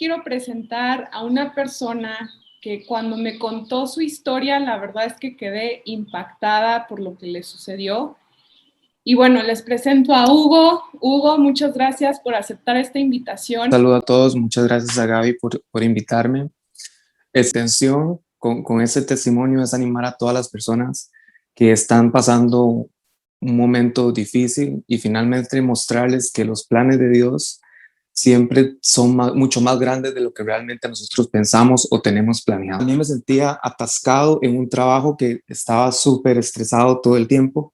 quiero presentar a una persona que cuando me contó su historia, la verdad es que quedé impactada por lo que le sucedió. Y bueno, les presento a Hugo. Hugo, muchas gracias por aceptar esta invitación. Saludo a todos, muchas gracias a Gaby por invitarme. Extensión con este testimonio es animar a todas las personas que están pasando un momento difícil y finalmente mostrarles que los planes de Dios siempre son mucho más grandes de lo que realmente nosotros pensamos o tenemos planeado. A mí me sentía atascado en un trabajo que estaba súper estresado todo el tiempo.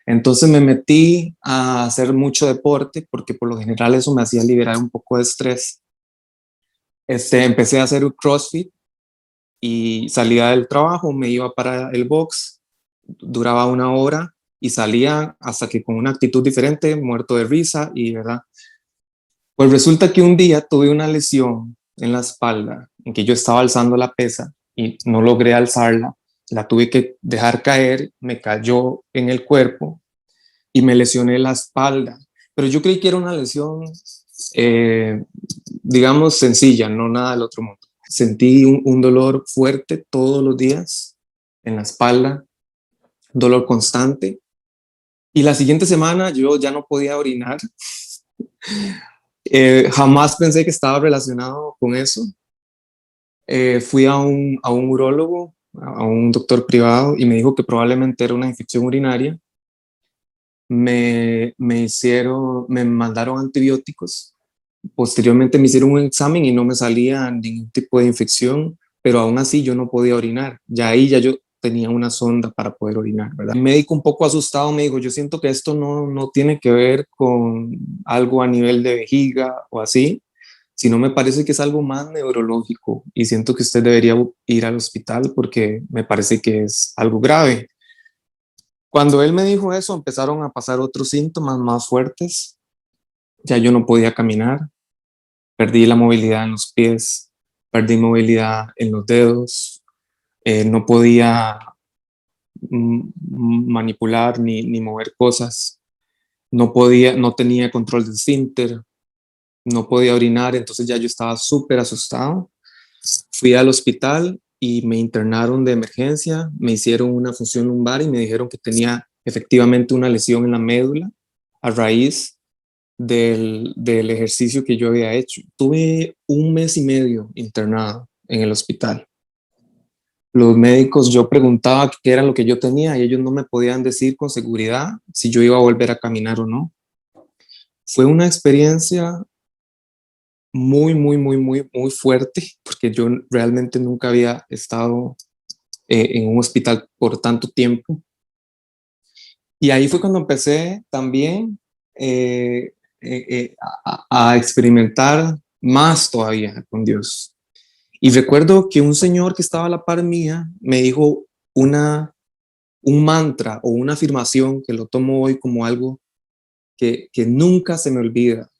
Entonces me metí a hacer mucho deporte porque por lo general eso me hacía liberar un poco de estrés. Empecé a hacer un CrossFit y salía del trabajo, me iba para el box, duraba 1 hora y salía hasta que con una actitud diferente, muerto de risa y verdad. Pues resulta que un día tuve una lesión en la espalda en que yo estaba alzando la pesa y no logré alzarla, la tuve que dejar caer, me cayó en el cuerpo y me lesioné la espalda. Pero yo creí que era una lesión, digamos, sencilla, no nada del otro mundo. Sentí un dolor fuerte todos los días en la espalda, dolor constante. Y la siguiente semana yo ya no podía orinar. Jamás pensé que estaba relacionado con eso. Fui a un urólogo, a un doctor privado, y me dijo que probablemente era una infección urinaria. Me mandaron antibióticos. Posteriormente me hicieron un examen y no me salía ningún tipo de infección, pero aún así yo no podía orinar. Ya ahí ya yo tenía una sonda para poder orinar, ¿verdad? El médico un poco asustado me dijo, yo siento que esto no tiene que ver con algo a nivel de vejiga o así, sino me parece que es algo más neurológico y siento que usted debería ir al hospital porque me parece que es algo grave. Cuando él me dijo eso, empezaron a pasar otros síntomas más fuertes. Ya yo no podía caminar, perdí la movilidad en los pies, perdí movilidad en los dedos, no podía manipular ni mover cosas, no tenía control del esfínter, no podía orinar, entonces ya yo estaba súper asustado. Fui al hospital y me internaron de emergencia, me hicieron una función lumbar y me dijeron que tenía efectivamente una lesión en la médula a raíz del ejercicio que yo había hecho. Tuve 1 mes y medio internado en el hospital. Los médicos, yo preguntaba qué era lo que yo tenía y ellos no me podían decir con seguridad si yo iba a volver a caminar o no. Fue una experiencia muy fuerte porque yo realmente nunca había estado en un hospital por tanto tiempo. Y ahí fue cuando empecé también a experimentar más todavía con Dios. Y recuerdo que un señor que estaba a la par mía me dijo un mantra o una afirmación que lo tomo hoy como algo que nunca se me olvida.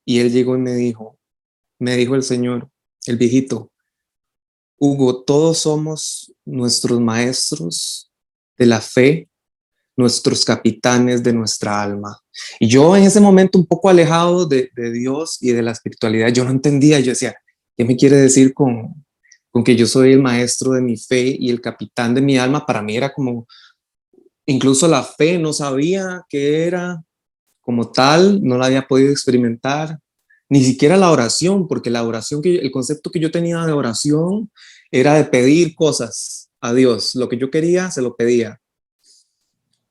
Y él llegó y me dijo el señor, el viejito, Hugo, todos somos nuestros maestros de la fe, nuestros capitanes de nuestra alma. Y yo en ese momento un poco alejado de Dios y de la espiritualidad, yo no entendía, yo decía, ¿qué me quiere decir con que yo soy el maestro de mi fe y el capitán de mi alma? Para mí era como, incluso la fe no sabía qué era como tal, no la había podido experimentar, ni siquiera la oración, porque la oración, el concepto que yo tenía de oración era de pedir cosas a Dios, lo que yo quería se lo pedía.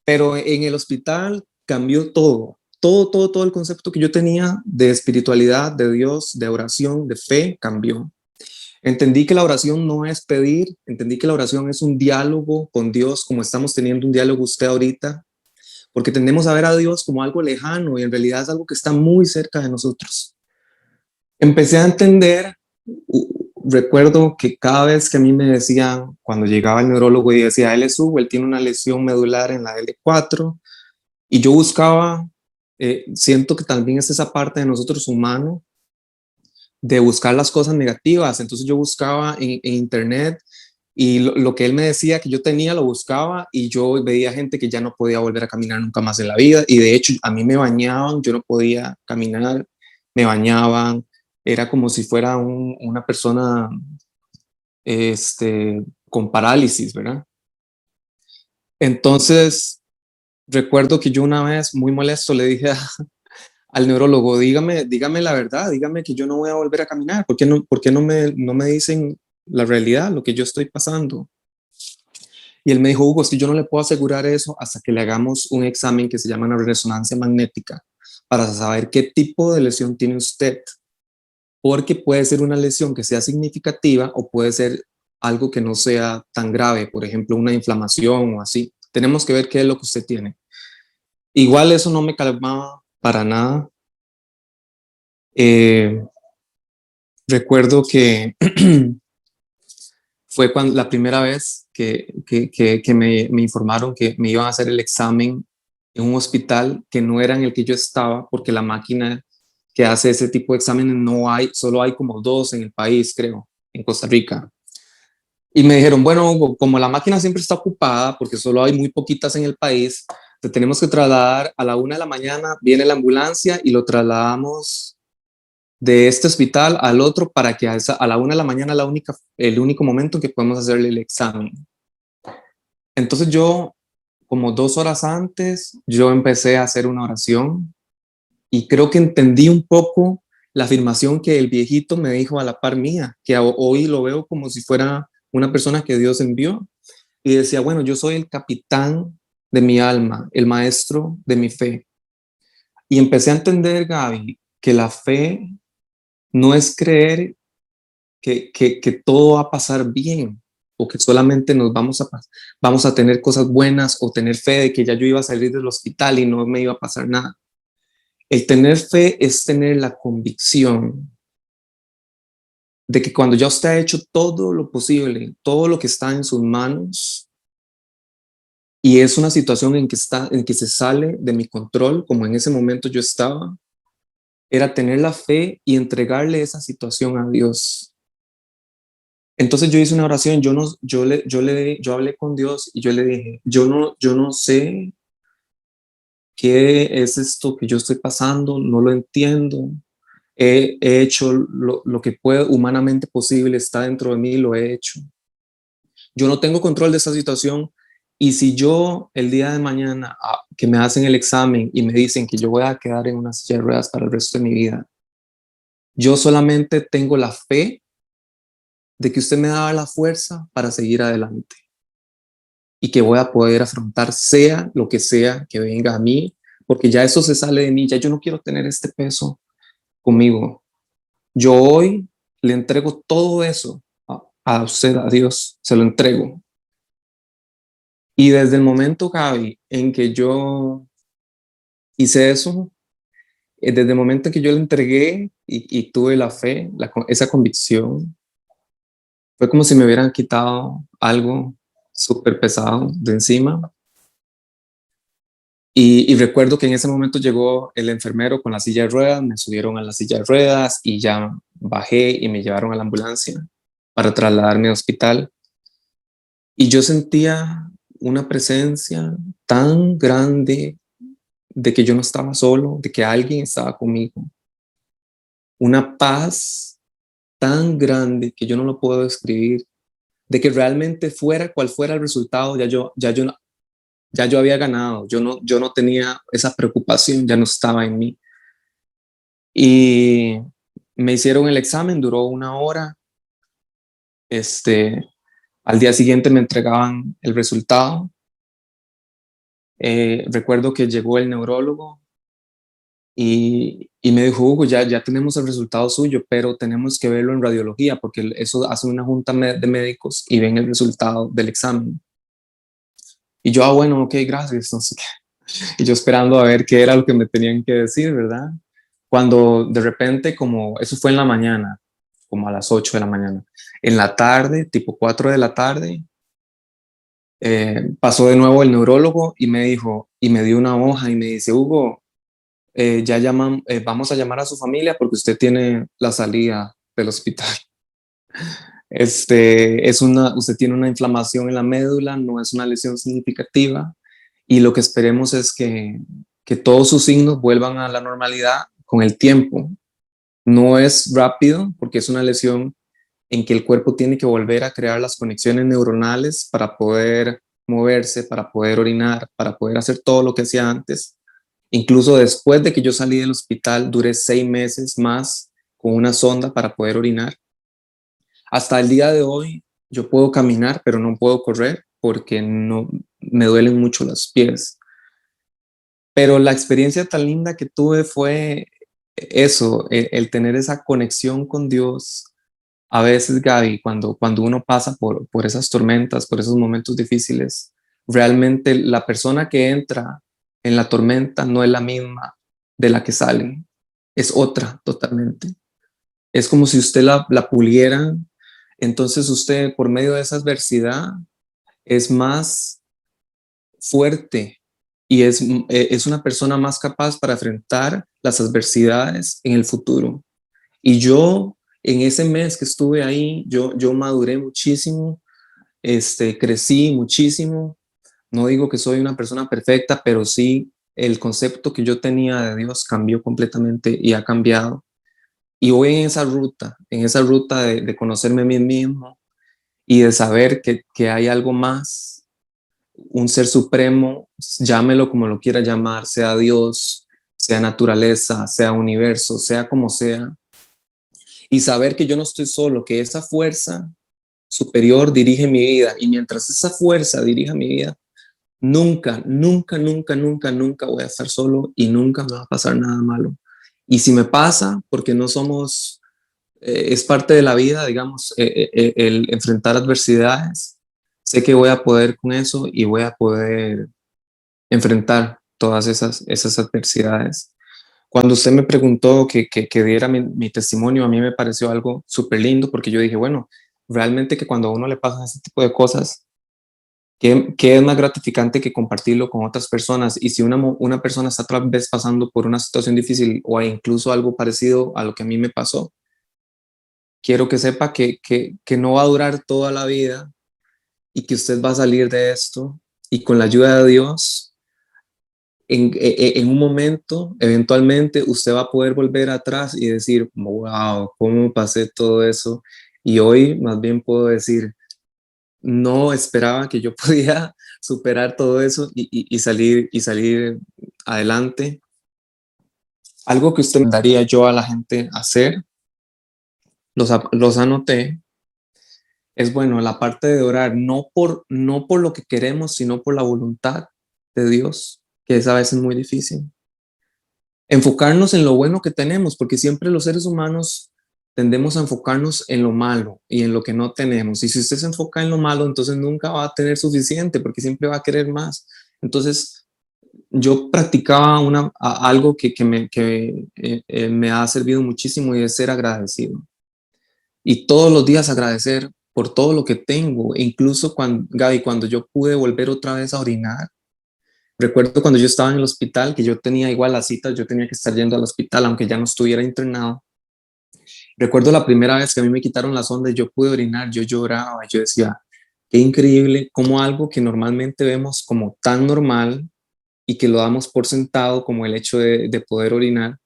Pero en el hospital cambió todo el concepto que yo tenía de espiritualidad, de Dios, de oración, de fe, cambió. Entendí que la oración no es pedir, entendí que la oración es un diálogo con Dios, como estamos teniendo un diálogo usted ahorita, porque tendemos a ver a Dios como algo lejano y en realidad es algo que está muy cerca de nosotros. Empecé a entender, recuerdo que cada vez que a mí me decían, cuando llegaba el neurólogo y decía, él es Hugo, él tiene una lesión medular en la L4, y yo buscaba, siento que también es esa parte de nosotros humanos, de buscar las cosas negativas. Entonces yo buscaba en internet y lo que él me decía que yo tenía lo buscaba y yo veía gente que ya no podía volver a caminar nunca más en la vida y de hecho a mí me bañaban, yo no podía caminar, me bañaban, Era como si fuera una persona con parálisis, ¿verdad? Entonces, recuerdo que yo una vez, muy molesto, le dije al neurólogo, dígame la verdad, dígame que yo no voy a volver a caminar. ¿Por qué no me dicen la realidad, lo que yo estoy pasando? Y él me dijo, Hugo, si yo no le puedo asegurar eso hasta que le hagamos un examen que se llama una resonancia magnética para saber qué tipo de lesión tiene usted, porque puede ser una lesión que sea significativa o puede ser algo que no sea tan grave, por ejemplo, una inflamación o así. Tenemos que ver qué es lo que usted tiene. Igual eso no me calmaba para nada. Eh, Recuerdo que fue cuando, la primera vez que me informaron que me iban a hacer el examen en un hospital que no era en el que yo estaba, porque la máquina que hace ese tipo de exámenes no hay, solo hay como dos en el país, creo, en Costa Rica. Y me dijeron, bueno, Hugo, como la máquina siempre está ocupada, porque solo hay muy poquitas en el país, te tenemos que trasladar a la 1 de la mañana, viene la ambulancia y lo trasladamos de este hospital al otro para que a la 1 de la mañana el único momento en que podemos hacerle el examen. Entonces yo, como 2 horas antes, yo empecé a hacer una oración y creo que entendí un poco la afirmación que el viejito me dijo a la par mía, que hoy lo veo como si fuera una persona que Dios envió. Y decía, bueno, yo soy el capitán de mi alma, el maestro de mi fe. Y empecé a entender, Gaby, que la fe no es creer que todo va a pasar bien o que solamente vamos a tener cosas buenas o tener fe de que ya yo iba a salir del hospital y no me iba a pasar nada. El tener fe es tener la convicción de que cuando ya usted ha hecho todo lo posible, todo lo que está en sus manos, y es una situación en que se sale de mi control, como en ese momento yo estaba, era tener la fe y entregarle esa situación a Dios. Entonces yo hice una oración, yo hablé con Dios y yo le dije, yo no sé qué es esto que yo estoy pasando, no lo entiendo. He hecho lo que puedo humanamente posible, está dentro de mí, lo he hecho. Yo no tengo control de esa situación y si yo el día de mañana que me hacen el examen y me dicen que yo voy a quedar en una silla de ruedas para el resto de mi vida, yo solamente tengo la fe de que usted me da la fuerza para seguir adelante y que voy a poder afrontar sea lo que sea que venga a mí, porque ya eso se sale de mí, ya yo no quiero tener este peso conmigo. Yo hoy le entrego todo eso a usted, a Dios, se lo entrego. Y desde el momento, Gaby, en que yo hice eso, desde el momento en que yo le entregué y tuve la fe, esa convicción, fue como si me hubieran quitado algo súper pesado de encima. Y recuerdo que en ese momento llegó el enfermero con la silla de ruedas, me subieron a la silla de ruedas y ya bajé y me llevaron a la ambulancia para trasladarme al hospital. Y yo sentía una presencia tan grande de que yo no estaba solo, de que alguien estaba conmigo. Una paz tan grande que yo no lo puedo describir, de que realmente fuera cual fuera el resultado, ya yo había ganado, yo no tenía esa preocupación, ya no estaba en mí. Y me hicieron el examen, duró 1 hora. Al día siguiente me entregaban el resultado. Recuerdo que llegó el neurólogo y me dijo, Hugo, ya tenemos el resultado suyo, pero tenemos que verlo en radiología porque eso hace una junta de médicos y ven el resultado del examen. Y yo, bueno, ok, gracias. No sé qué. Y yo esperando a ver qué era lo que me tenían que decir, ¿verdad? Cuando de repente, como eso fue en la mañana, como a las 8 de la mañana, en la tarde, tipo 4 de la tarde, pasó de nuevo el neurólogo y me dijo, y me dio una hoja y me dice, Hugo, vamos a llamar a su familia porque usted tiene la salida del hospital. Usted tiene una inflamación en la médula, no es una lesión significativa y lo que esperemos es que todos sus signos vuelvan a la normalidad con el tiempo. No es rápido porque es una lesión en que el cuerpo tiene que volver a crear las conexiones neuronales para poder moverse, para poder orinar, para poder hacer todo lo que hacía antes. Incluso después de que yo salí del hospital, duré 6 meses más con una sonda para poder orinar. Hasta el día de hoy yo puedo caminar, pero no puedo correr porque no me duelen mucho los pies. Pero la experiencia tan linda que tuve fue eso, el tener esa conexión con Dios. A veces, Gaby, cuando uno pasa por esas tormentas, por esos momentos difíciles, realmente la persona que entra en la tormenta no es la misma de la que sale, es otra totalmente. Es como si usted la puliera, entonces usted por medio de esa adversidad es más fuerte y es una persona más capaz para enfrentar las adversidades en el futuro. Y yo, en ese mes que estuve ahí, yo maduré muchísimo, crecí muchísimo. No digo que soy una persona perfecta, pero sí el concepto que yo tenía de Dios cambió completamente y ha cambiado. Y voy en esa ruta de conocerme a mí mismo y de saber que hay algo más, un ser supremo, llámelo como lo quiera llamar, sea Dios, sea naturaleza, sea universo, sea como sea, y saber que yo no estoy solo, que esa fuerza superior dirige mi vida, y mientras esa fuerza dirija mi vida, nunca, nunca, nunca, nunca, nunca voy a estar solo y nunca me va a pasar nada malo. Y si me pasa, porque no somos, es parte de la vida, digamos, el enfrentar adversidades, sé que voy a poder con eso y voy a poder enfrentar todas esas adversidades. Cuando usted me preguntó que diera mi testimonio, a mí me pareció algo súper lindo porque yo dije, bueno, realmente que cuando a uno le pasan ese tipo de cosas, ¿qué es más gratificante que compartirlo con otras personas? Y si una persona está otra vez pasando por una situación difícil o incluso algo parecido a lo que a mí me pasó, quiero que sepa que no va a durar toda la vida y que usted va a salir de esto y con la ayuda de Dios en un momento, eventualmente, usted va a poder volver atrás y decir, wow, ¿cómo pasé todo eso? Y hoy más bien puedo decir, no esperaba que yo podía superar todo eso y salir adelante. Algo que usted me daría yo a la gente hacer, los anoté, es bueno, la parte de orar, no por lo que queremos, sino por la voluntad de Dios, que es a veces muy difícil. Enfocarnos en lo bueno que tenemos, porque siempre los seres humanos tendemos a enfocarnos en lo malo y en lo que no tenemos. Y si usted se enfoca en lo malo, entonces nunca va a tener suficiente, porque siempre va a querer más. Entonces, yo practicaba algo que me ha servido muchísimo y es ser agradecido. Y todos los días agradecer por todo lo que tengo. E incluso cuando, Gaby, cuando yo pude volver otra vez a orinar, recuerdo cuando yo estaba en el hospital, que yo tenía igual las citas, yo tenía que estar yendo al hospital, aunque ya no estuviera internado. Recuerdo la primera vez que a mí me quitaron la sonda y yo pude orinar, yo lloraba, yo decía, qué increíble cómo algo que normalmente vemos como tan normal y que lo damos por sentado, como el hecho de poder orinar,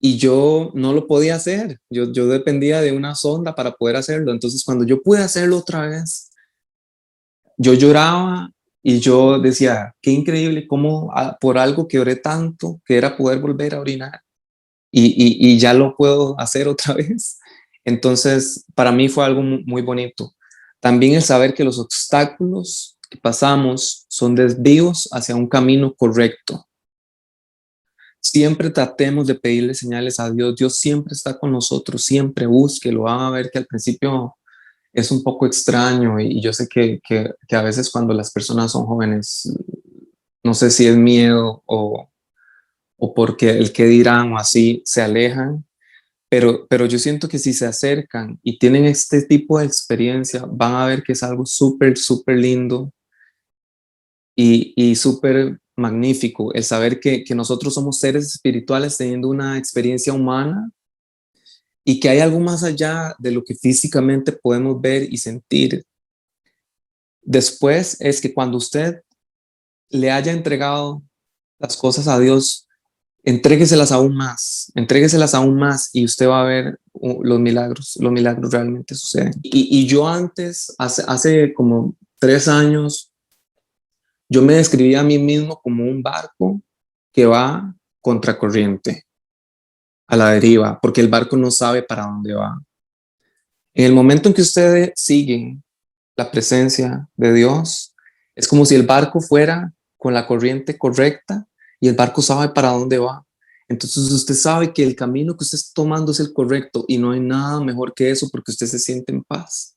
y yo no lo podía hacer, yo dependía de una sonda para poder hacerlo. Entonces cuando yo pude hacerlo otra vez, yo lloraba y yo decía, qué increíble cómo por algo que oré tanto, que era poder volver a orinar y ya lo puedo hacer otra vez. Entonces, para mí fue algo muy bonito. También el saber que los obstáculos que pasamos son desvíos hacia un camino correcto. Siempre tratemos de pedirle señales a Dios. Dios siempre está con nosotros, siempre búsquelo. Van a ver que al principio es un poco extraño y yo sé que a veces cuando las personas son jóvenes, no sé si es miedo o porque el que dirán o así se alejan, pero yo siento que si se acercan y tienen este tipo de experiencia, van a ver que es algo súper, súper lindo y súper magnífico el saber que nosotros somos seres espirituales teniendo una experiencia humana y que hay algo más allá de lo que físicamente podemos ver y sentir. Después es que cuando usted le haya entregado las cosas a Dios, entrégueselas aún más y usted va a ver los milagros realmente suceden. Y yo antes, hace como 3 años, yo me describía a mí mismo como un barco que va contracorriente, a la deriva, porque el barco no sabe para dónde va. En el momento en que usted sigue la presencia de Dios, es como si el barco fuera con la corriente correcta y el barco sabe para dónde va. Entonces usted sabe que el camino que usted está tomando es el correcto y no hay nada mejor que eso porque usted se siente en paz.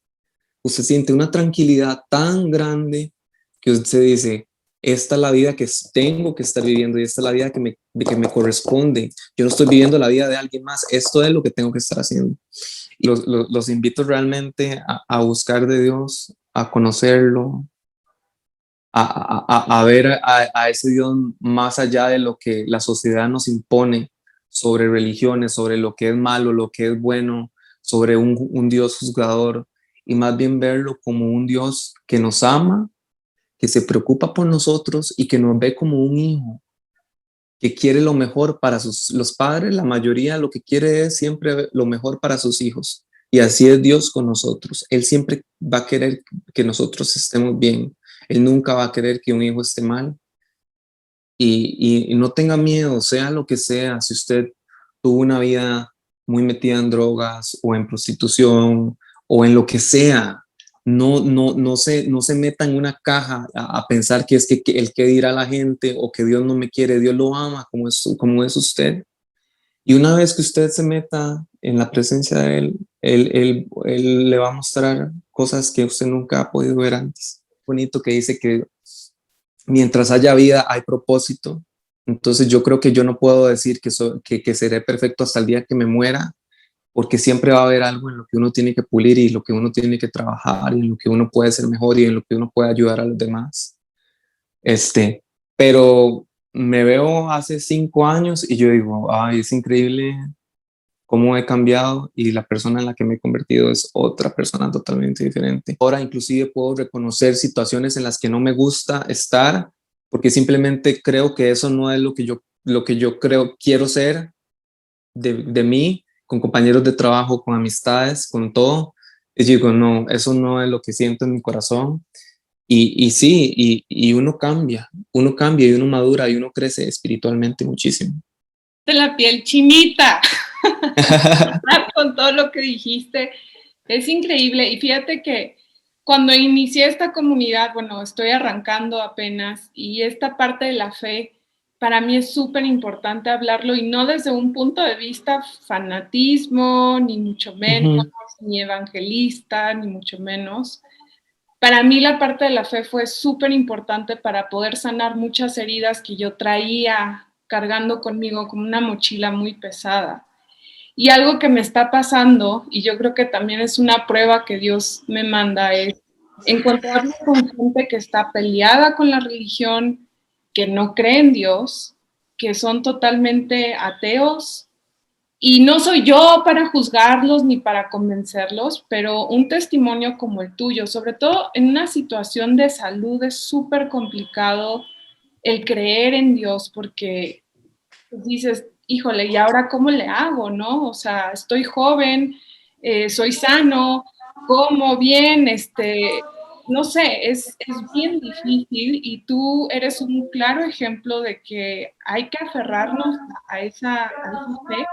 Usted siente una tranquilidad tan grande que usted dice, esta es la vida que tengo que estar viviendo y esta es la vida que me corresponde. Yo no estoy viviendo la vida de alguien más, esto es lo que tengo que estar haciendo. Y los invito realmente a buscar de Dios, a conocerlo, a ver a ese Dios más allá de lo que la sociedad nos impone sobre religiones, sobre lo que es malo, lo que es bueno, sobre un Dios juzgador, y más bien verlo como un Dios que nos ama, que se preocupa por nosotros y que nos ve como un hijo, que quiere lo mejor para los padres. La mayoría lo que quiere es siempre lo mejor para sus hijos. Y así es Dios con nosotros. Él siempre va a querer que nosotros estemos bien. Él nunca va a querer que un hijo esté mal. Y no tenga miedo, sea lo que sea. Si usted tuvo una vida muy metida en drogas o en prostitución o en lo que sea, no se meta en una caja a pensar que es que el que dirá la gente o que Dios no me quiere. Dios lo ama como es usted. Y una vez que usted se meta en la presencia de Él le va a mostrar cosas que usted nunca ha podido ver antes. Bonito que dice que mientras haya vida hay propósito. Entonces yo creo que yo no puedo decir que seré perfecto hasta el día que me muera, porque siempre va a haber algo en lo que uno tiene que pulir y lo que uno tiene que trabajar y en lo que uno puede ser mejor y en lo que uno puede ayudar a los demás. Pero me veo hace 5 años y yo digo, ay, es increíble cómo he cambiado y la persona en la que me he convertido es otra persona totalmente diferente. Ahora inclusive puedo reconocer situaciones en las que no me gusta estar porque simplemente creo que eso no es lo que yo quiero ser de mí, con compañeros de trabajo, con amistades, con todo. Y digo, no, eso no es lo que siento en mi corazón. Y sí, y uno cambia y uno madura y uno crece espiritualmente muchísimo. De la piel chinita con todo lo que dijiste. Es increíble. Y fíjate que cuando inicié esta comunidad, bueno, estoy arrancando apenas y esta parte de la fe, para mí es súper importante hablarlo y no desde un punto de vista fanatismo, ni mucho menos, ni evangelista, ni mucho menos. Para mí la parte de la fe fue súper importante para poder sanar muchas heridas que yo traía cargando conmigo como una mochila muy pesada. Y algo que me está pasando, y yo creo que también es una prueba que Dios me manda, es encontrarme con gente que está peleada con la religión, que no cree en Dios, que son totalmente ateos. Y no soy yo para juzgarlos ni para convencerlos, pero un testimonio como el tuyo, sobre todo en una situación de salud, es súper complicado el creer en Dios porque pues dices, híjole, ¿y ahora cómo le hago, no? O sea, estoy joven, soy sano, como bien, no sé, es bien difícil y tú eres un claro ejemplo de que hay que aferrarnos a esa fe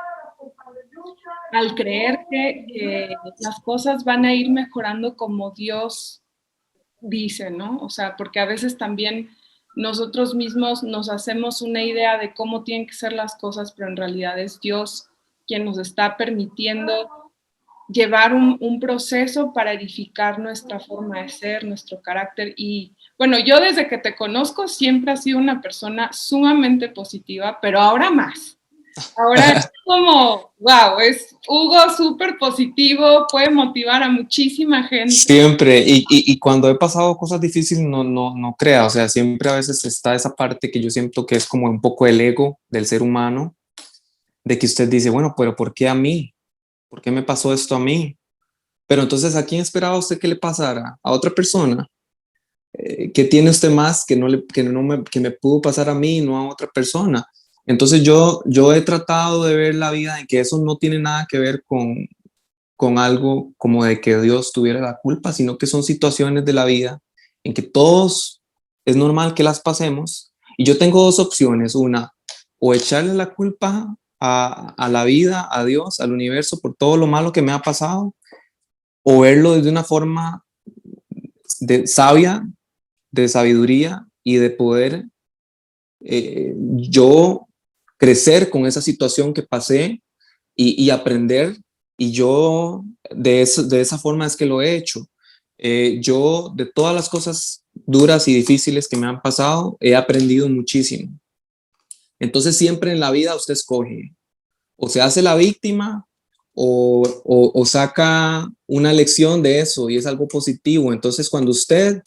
al creer que las cosas van a ir mejorando como Dios dice, ¿no? O sea, porque a veces también nosotros mismos nos hacemos una idea de cómo tienen que ser las cosas, pero en realidad es Dios quien nos está permitiendo llevar un proceso para edificar nuestra forma de ser, nuestro carácter. Y bueno, yo desde que te conozco siempre has sido una persona sumamente positiva, pero ahora más. Ahora es como, wow, es Hugo súper positivo, puede motivar a muchísima gente. Siempre, y cuando he pasado cosas difíciles, no crea, o sea, siempre a veces está esa parte que yo siento que es como un poco el ego del ser humano, de que usted dice, bueno, pero ¿por qué a mí? ¿Por qué me pasó esto a mí? Pero entonces, ¿a quién esperaba usted que le pasara? ¿A otra persona? ¿Qué tiene usted más que no me pudo pasar a mí y no a otra persona? Entonces yo he tratado de ver la vida en que eso no tiene nada que ver con algo como de que Dios tuviera la culpa, sino que son situaciones de la vida en que todos es normal que las pasemos. Y yo tengo dos opciones. Una, o echarle la culpa a la vida, a Dios, al universo por todo lo malo que me ha pasado, o verlo desde una forma de sabia, de sabiduría y de poder yo crecer con esa situación que pasé y aprender. Y yo de esa forma es que lo he hecho. Yo de todas las cosas duras y difíciles que me han pasado, he aprendido muchísimo. Entonces siempre en la vida usted escoge, o se hace la víctima o saca una lección de eso y es algo positivo. Entonces cuando usted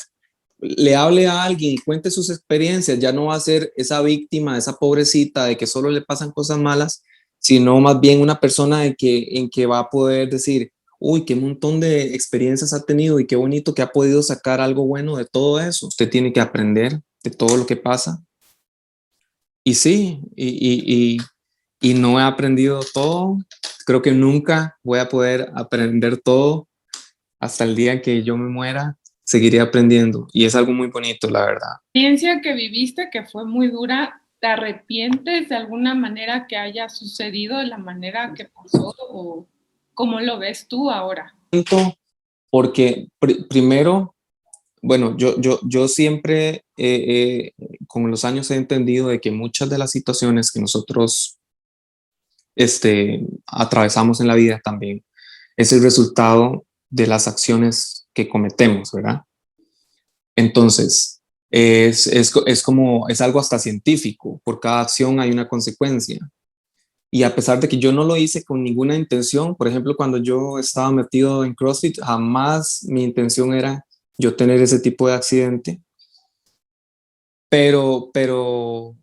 le hable a alguien y cuente sus experiencias, ya no va a ser esa víctima, esa pobrecita de que solo le pasan cosas malas, sino más bien una persona en que va a poder decir, uy, qué montón de experiencias ha tenido y qué bonito que ha podido sacar algo bueno de todo eso. Usted tiene que aprender de todo lo que pasa. Y sí, y no he aprendido todo. Creo que nunca voy a poder aprender todo hasta el día que yo me muera. Seguiré aprendiendo y es algo muy bonito, la verdad. Experiencia que viviste que fue muy dura, ¿te arrepientes de alguna manera que haya sucedido de la manera que pasó o cómo lo ves tú ahora? Porque primero, bueno, yo siempre con los años he entendido de que muchas de las situaciones que nosotros atravesamos en la vida también es el resultado de las acciones que cometemos, ¿verdad? Entonces, es como, es algo hasta científico, por cada acción hay una consecuencia. Y a pesar de que yo no lo hice con ninguna intención, por ejemplo, cuando yo estaba metido en CrossFit, jamás mi intención era yo tener ese tipo de accidente, pero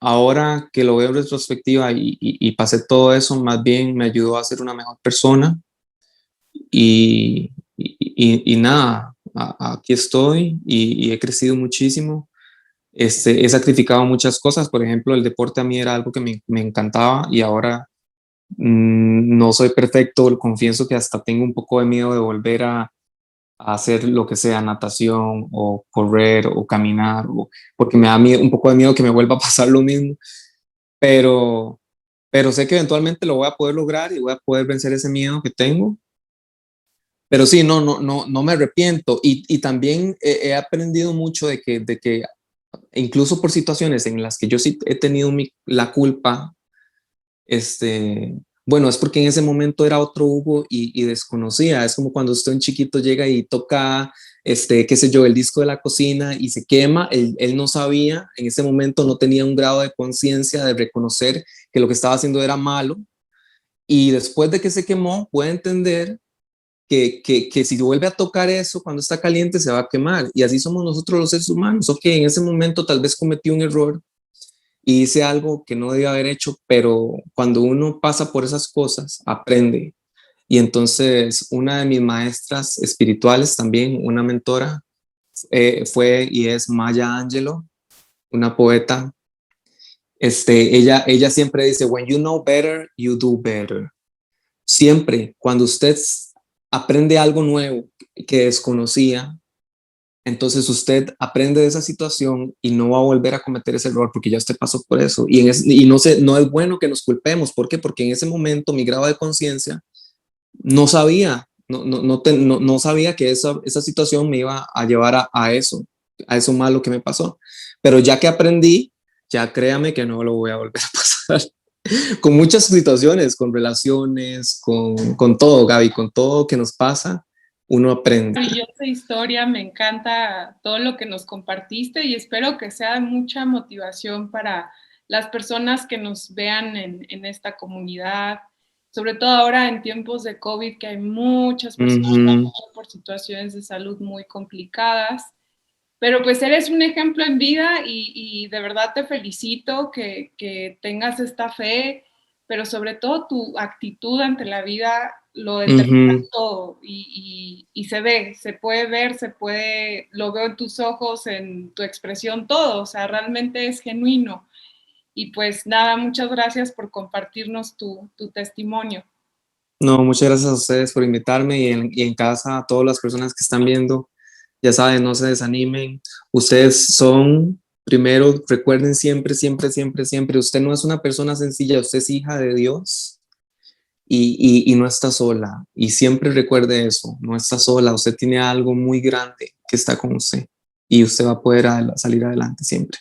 ahora que lo veo en retrospectiva y pasé todo eso, más bien me ayudó a ser una mejor persona y nada, aquí estoy y he crecido muchísimo. He sacrificado muchas cosas, por ejemplo, el deporte a mí era algo que me encantaba y ahora no soy perfecto, confieso que hasta tengo un poco de miedo de volver a hacer lo que sea, natación o correr o caminar, porque me da miedo, un poco de miedo que me vuelva a pasar lo mismo, pero, pero sé que eventualmente lo voy a poder lograr y voy a poder vencer ese miedo que tengo. Pero sí, no me arrepiento y también he aprendido mucho de que incluso por situaciones en las que yo sí he tenido la culpa. Este, bueno, es porque en ese momento era otro Hugo y desconocía. Es como cuando usted un chiquito llega y toca, qué sé yo, el disco de la cocina y se quema. Él no sabía, en ese momento no tenía un grado de conciencia de reconocer que lo que estaba haciendo era malo. Y después de que se quemó, puede entender que si vuelve a tocar eso cuando está caliente se va a quemar. Y así somos nosotros los seres humanos. Ok, en ese momento tal vez cometí un error y hice algo que no debía haber hecho, pero cuando uno pasa por esas cosas, aprende. Y entonces una de mis maestras espirituales también, una mentora, fue y es Maya Angelou, una poeta. Ella siempre dice, when you know better, you do better. Siempre, cuando usted aprende algo nuevo que desconocía, entonces usted aprende de esa situación y no va a volver a cometer ese error porque ya usted pasó por eso. Y no es bueno que nos culpemos. ¿Por qué? Porque en ese momento mi grado de conciencia no sabía, no sabía que esa situación me iba a llevar a eso malo que me pasó. Pero ya que aprendí, ya créame que no lo voy a volver a pasar. Con muchas situaciones, con relaciones, con todo, Gaby, con todo que nos pasa, uno aprende. Maravillosa historia, me encanta todo lo que nos compartiste y espero que sea de mucha motivación para las personas que nos vean en esta comunidad, sobre todo ahora en tiempos de COVID, que hay muchas personas pasando por situaciones de salud muy complicadas. Pero pues eres un ejemplo en vida y de verdad te felicito que tengas esta fe, pero sobre todo tu actitud ante la vida lo determina todo y se ve, se puede ver, lo veo en tus ojos, en tu expresión, todo, o sea, realmente es genuino. Y pues nada, muchas gracias por compartirnos tu testimonio. No, muchas gracias a ustedes por invitarme y en casa a todas las personas que están viendo, ya saben, no se desanimen. Ustedes son, primero, recuerden siempre, siempre, siempre, siempre, usted no es una persona sencilla, usted es hija de Dios y no está sola. Y siempre recuerde eso, no está sola, usted tiene algo muy grande que está con usted y usted va a poder salir adelante siempre.